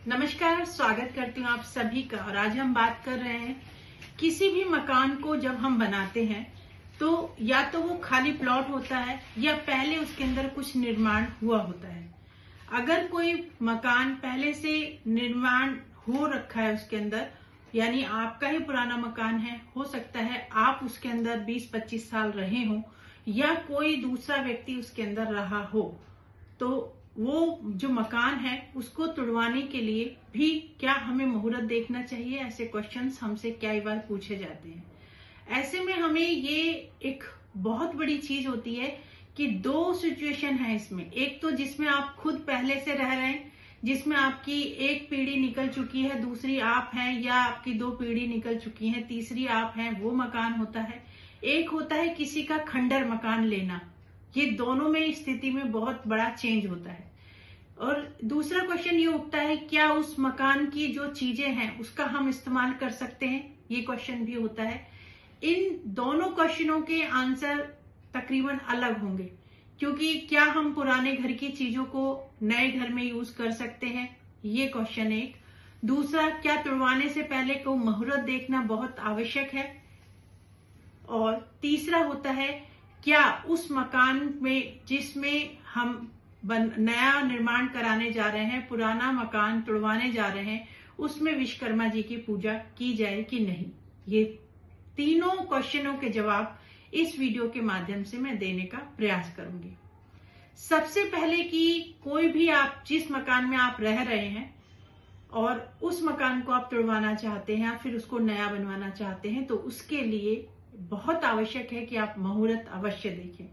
नमस्कार, स्वागत करती हूँ आप सभी का। और आज हम बात कर रहे हैं किसी भी मकान को जब हम बनाते हैं तो या तो वो खाली प्लॉट होता है या पहले उसके अंदर कुछ निर्माण हुआ होता है। अगर कोई मकान पहले से निर्माण हो रखा है उसके अंदर, यानी आपका ही पुराना मकान है, हो सकता है आप उसके अंदर 20-25 साल रहे हो या कोई दूसरा व्यक्ति उसके अंदर रहा हो, तो वो जो मकान है उसको तुड़वाने के लिए भी क्या हमें मुहूर्त देखना चाहिए? ऐसे क्वेश्चंस हमसे कई बार पूछे जाते हैं। ऐसे में हमें ये एक बहुत बड़ी चीज होती है कि दो सिचुएशन है इसमें। एक तो जिसमें आप खुद पहले से रह रहे हैं, जिसमें आपकी एक पीढ़ी निकल चुकी है, दूसरी आप हैं, या आपकी 2 पीढ़ी निकल चुकी है, तीसरी आप हैं, वो मकान होता है। एक होता है किसी का खंडर मकान लेना। ये दोनों में स्थिति में बहुत बड़ा चेंज होता है। और दूसरा क्वेश्चन ये उठता है, क्या उस मकान की जो चीजें हैं उसका हम इस्तेमाल कर सकते हैं? ये क्वेश्चन भी होता है। इन दोनों क्वेश्चनों के आंसर तकरीबन अलग होंगे, क्योंकि क्या हम पुराने घर की चीजों को नए घर में यूज कर सकते हैं? ये क्वेश्चन एक। दूसरा, क्या तुड़वाने से पहले को मुहूर्त देखना बहुत आवश्यक है? और तीसरा होता है, क्या उस मकान में जिसमें हम नया निर्माण कराने जा रहे हैं, पुराना मकान तुड़वाने जा रहे हैं, उसमें विश्वकर्मा जी की पूजा की जाए कि नहीं? ये तीनों क्वेश्चनों के जवाब इस वीडियो के माध्यम से मैं देने का प्रयास करूंगी। सबसे पहले कि कोई भी आप जिस मकान में आप रह रहे हैं और उस मकान को आप तुड़वाना चाहते हैं या फिर उसको नया बनवाना चाहते हैं, तो उसके लिए बहुत आवश्यक है कि आप मुहूर्त अवश्य देखें।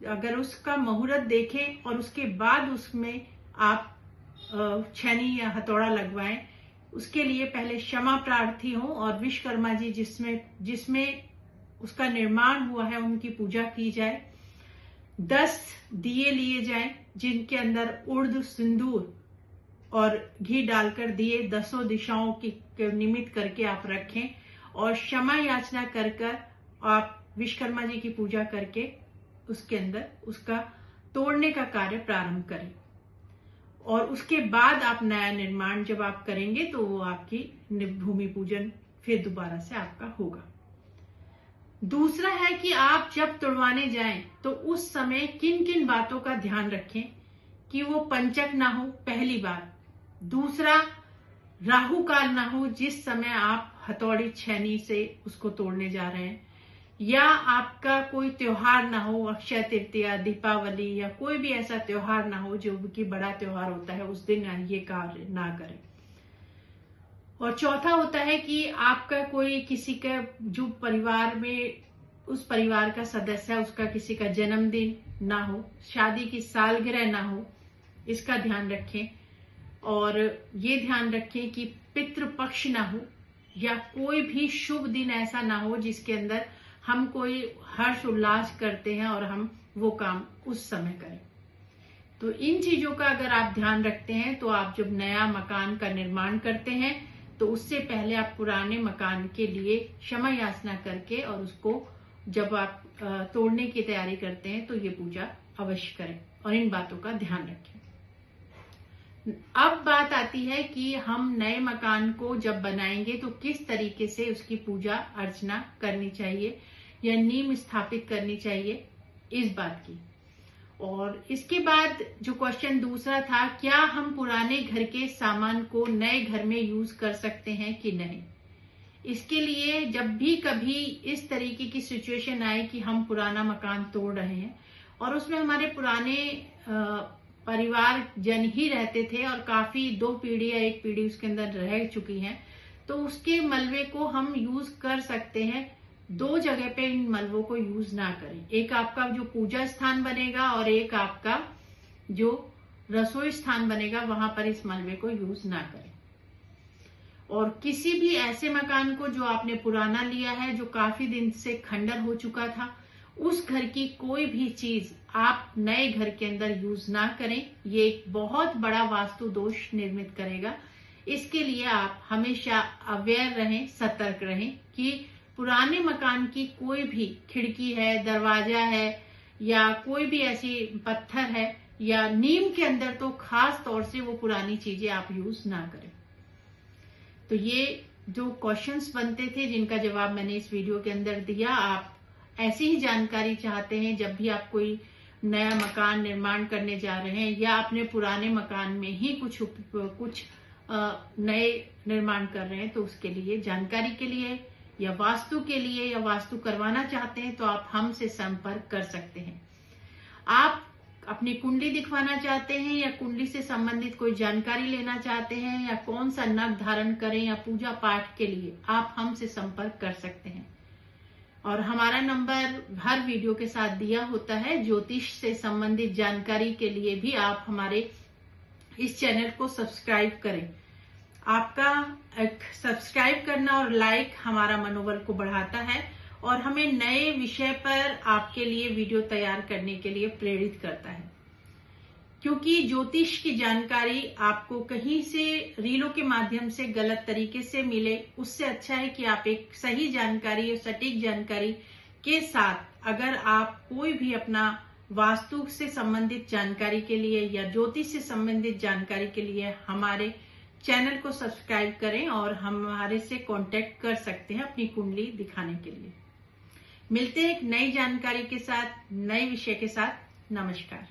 अगर उसका मुहूर्त देखें और उसके बाद उसमें आप छेनी या हथौड़ा लगवाएं, उसके लिए पहले क्षमा प्रार्थी हो और विश्वकर्मा जी जिसमें उसका निर्माण हुआ है उनकी पूजा की जाए। 10 दिए लिए जाएं जिनके अंदर उर्द, सिंदूर और घी डालकर दिए 10 दिशाओं की निमित्त करके आप रखें और क्षमा याचना कर आप विश्वकर्मा जी की पूजा करके उसके अंदर उसका तोड़ने का कार्य प्रारंभ करें। और उसके बाद आप नया निर्माण जब आप करेंगे तो वो आपकी भूमि पूजन फिर दोबारा से आपका होगा। दूसरा है कि आप जब तुड़वाने जाएं तो उस समय किन किन बातों का ध्यान रखें कि वो पंचक ना हो, पहली बात। दूसरा, राहु काल ना हो जिस समय आप हथौड़ी छेनी से उसको तोड़ने जा रहे हैं, या आपका कोई त्योहार ना हो, अक्षय तृतीया, दीपावली या कोई भी ऐसा त्योहार ना हो जो कि बड़ा त्योहार होता है, उस दिन ये कार्य ना करें। और चौथा होता है कि आपका कोई किसी का जो परिवार में उस परिवार का सदस्य है उसका किसी का जन्मदिन ना हो, शादी की सालगिरह ना हो, इसका ध्यान रखें। और ये ध्यान रखें कि पितृपक्ष ना हो या कोई भी शुभ दिन ऐसा ना हो जिसके अंदर हम कोई हर्ष उल्लास करते हैं और हम वो काम उस समय करें। तो इन चीजों का अगर आप ध्यान रखते हैं तो आप जब नया मकान का निर्माण करते हैं तो उससे पहले आप पुराने मकान के लिए क्षमा याचना करके और उसको जब आप तोड़ने की तैयारी करते हैं तो ये पूजा अवश्य करें और इन बातों का ध्यान रखें। अब बात आती है कि हम नए मकान को जब बनाएंगे तो किस तरीके से उसकी पूजा अर्चना करनी चाहिए या नींव स्थापित करनी चाहिए, इस बात की। और इसके बाद जो क्वेश्चन दूसरा था, क्या हम पुराने घर के सामान को नए घर में यूज कर सकते हैं कि नहीं? इसके लिए जब भी कभी इस तरीके की सिचुएशन आए कि हम पुराना मकान तोड़ रहे हैं और उसमें हमारे पुराने परिवार जन ही रहते थे और काफी 2 पीढ़ी या 1 पीढ़ी उसके अंदर रह चुकी हैं, तो उसके मलबे को हम यूज कर सकते हैं। 2 जगह पे इन मलबों को यूज ना करें। एक आपका जो पूजा स्थान बनेगा और एक आपका जो रसोई स्थान बनेगा, वहां पर इस मलबे को यूज ना करें। और किसी भी ऐसे मकान को जो आपने पुराना लिया है, जो काफी दिन से खंडर हो चुका था, उस घर की कोई भी चीज आप नए घर के अंदर यूज ना करें। ये एक बहुत बड़ा वास्तु दोष निर्मित करेगा। इसके लिए आप हमेशा अवेयर रहें, सतर्क रहें कि पुराने मकान की कोई भी खिड़की है, दरवाजा है या कोई भी ऐसी पत्थर है या नीम के अंदर तो खास तौर से वो पुरानी चीजें आप यूज ना करें। तो ये जो क्वेश्चंस बनते थे जिनका जवाब मैंने इस वीडियो के अंदर दिया। आप ऐसी ही जानकारी चाहते हैं जब भी आप कोई नया मकान निर्माण करने जा रहे हैं या अपने पुराने मकान में ही कुछ नए निर्माण कर रहे हैं, तो उसके लिए जानकारी के लिए या वास्तु के लिए या वास्तु करवाना चाहते हैं तो आप हमसे संपर्क कर सकते हैं। आप अपनी कुंडली दिखवाना चाहते हैं या कुंडली से संबंधित कोई जानकारी लेना चाहते हैं या कौन सा नग धारण करें या पूजा पाठ के लिए आप हमसे संपर्क कर सकते हैं। और हमारा नंबर हर वीडियो के साथ दिया होता है। ज्योतिष से संबंधित जानकारी के लिए भी आप हमारे इस चैनल को सब्सक्राइब करें। आपका सब्सक्राइब करना और लाइक हमारा मनोबल को बढ़ाता है और हमें नए विषय पर आपके लिए वीडियो तैयार करने के लिए प्रेरित करता है। क्योंकि ज्योतिष की जानकारी आपको कहीं से रीलों के माध्यम से गलत तरीके से मिले, उससे अच्छा है कि आप एक सही जानकारी और सटीक जानकारी के साथ अगर आप कोई भी अपना वास्तु से संबंधित जानकारी के लिए या ज्योतिष से संबंधित जानकारी के लिए हमारे चैनल को सब्सक्राइब करें और हमारे से कांटेक्ट कर सकते हैं अपनी कुंडली दिखाने के लिए। मिलते हैं एक नई जानकारी के साथ, नए विषय के साथ। नमस्कार।